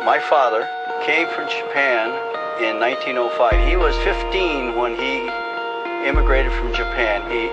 my father came from Japan in 1905. He was 15 when he immigrated from Japan. He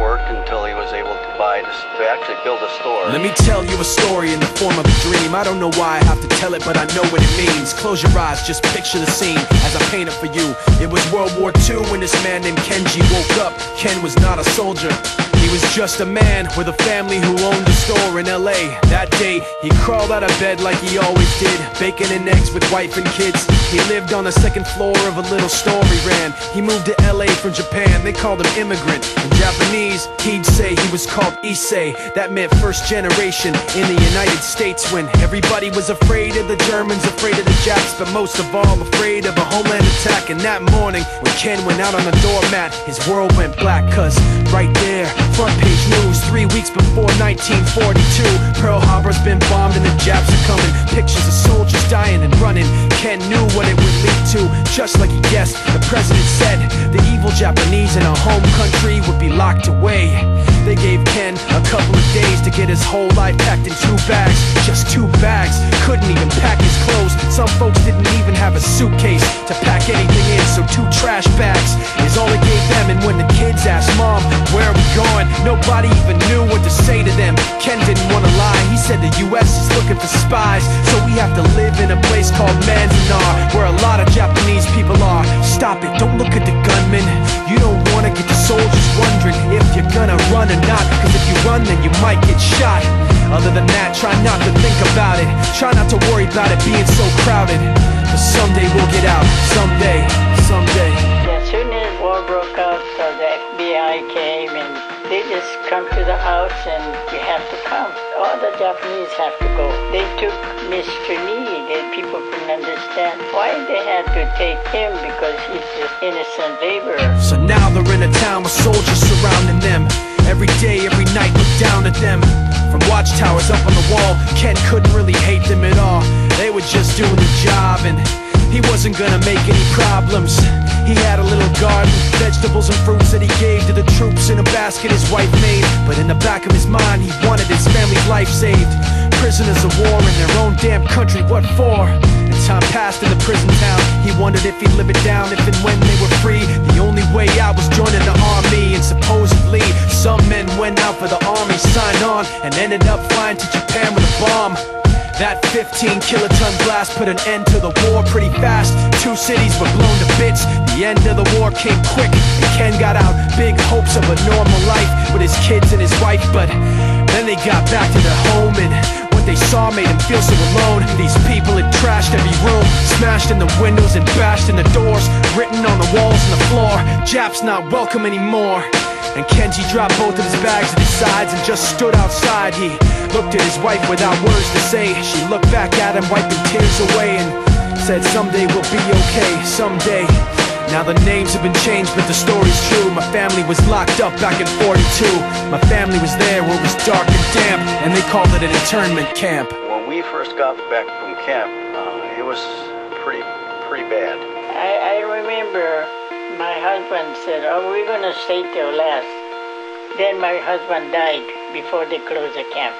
worked until he was able to actually build a store. Let me tell you a story in the form of a dream. I don't know why I have to tell it, but I know what it means. Close your eyes, just picture the scene as I paint it for you. It was World War II when this man named Kenji woke up. Ken was not a soldier. He was just a man with a family who owned a store in LA. That day, he crawled out of bed like he always did, bacon and eggs with wife and kids. He lived on the second floor of a little store he ran. He moved to LA from Japan, they called him immigrant. In Japanese, he'd say he was called issei. That meant first generation in the United States, when everybody was afraid of the Germans, afraid of the Japs, but most of all afraid of a homeland attack. And that morning, when Ken went out on the doormat, his world went black, cause right there, front page news, 3 weeks before 1942, Pearl Harbor's been bombed and the Japs are coming. Pictures of soldiers dying and running. Ken knew what it would lead to, just like he guessed. The president said the evil Japanese in our home country would be locked away. They gave Ken a couple of days to get his whole life packed in 2 bags. Just 2 bags, couldn't even pack his clothes. Some folks didn't even have a suitcase to pack anything in, so 2 trash bags is all he gave them. And when the kids asked, "Mom, where are we going?" nobody even knew what to say to them. Ken didn't want to lie, he said the US is looking for spies, so we have to live in a place called Manzanar, where a lot of Japanese people are. Stop it, don't look at the gunman. You don't want to get the soldiers wondering if you're gonna run or not, cause if you run then you might get shot. Other than that, try not to think about it. Try not to worry about it being so crowded, cause someday we'll get out. Someday, someday. As soon as war broke out, so the FBI came and they just come to the house and you have to come. All the Japanese have to go. They took Mr. Need and people couldn't understand why they had to take him, because he's just innocent laborer. So now they're in a town with soldiers surrounding them. Every day, every night, look down at them. From watchtowers up on the wall, Ken couldn't really hate them at all. They were just doing the job and he wasn't gonna make any problems. He had a little garden, vegetables and fruits that he gave to the troops in a basket his wife made. But in the back of his mind, he wanted his family's life saved. Prisoners of war in their own damn country, what for? And time passed in the prison town. He wondered if he'd live it down if and when they were free. The only way out was joining the army, and supposedly some men went out for the army, signed on, and ended up flying to Japan with a bomb. That 15-kiloton blast put an end to the war pretty fast. 2 cities were blown to bits. The end of the war came quick, and Ken got out. Big hopes of a normal life with his kids and his wife, but then they got back to their home, and what they saw made him feel so alone. These people had trashed every room, smashed in the windows and bashed in the doors, written on the walls and the floor, "Japs not welcome anymore." And Kenji dropped both of his bags at his sides and just stood outside. He looked at his wife without words to say. She looked back at him, wiping tears away, and said, "Someday we'll be okay, someday." Now the names have been changed, but the story's true. My family was locked up back in '42. My family was there where it was dark and damp, and they called it an internment camp. When we first got back from camp, it was pretty bad. I remember my husband said, "Oh, we're gonna stay till last." Then my husband died before they closed the camp.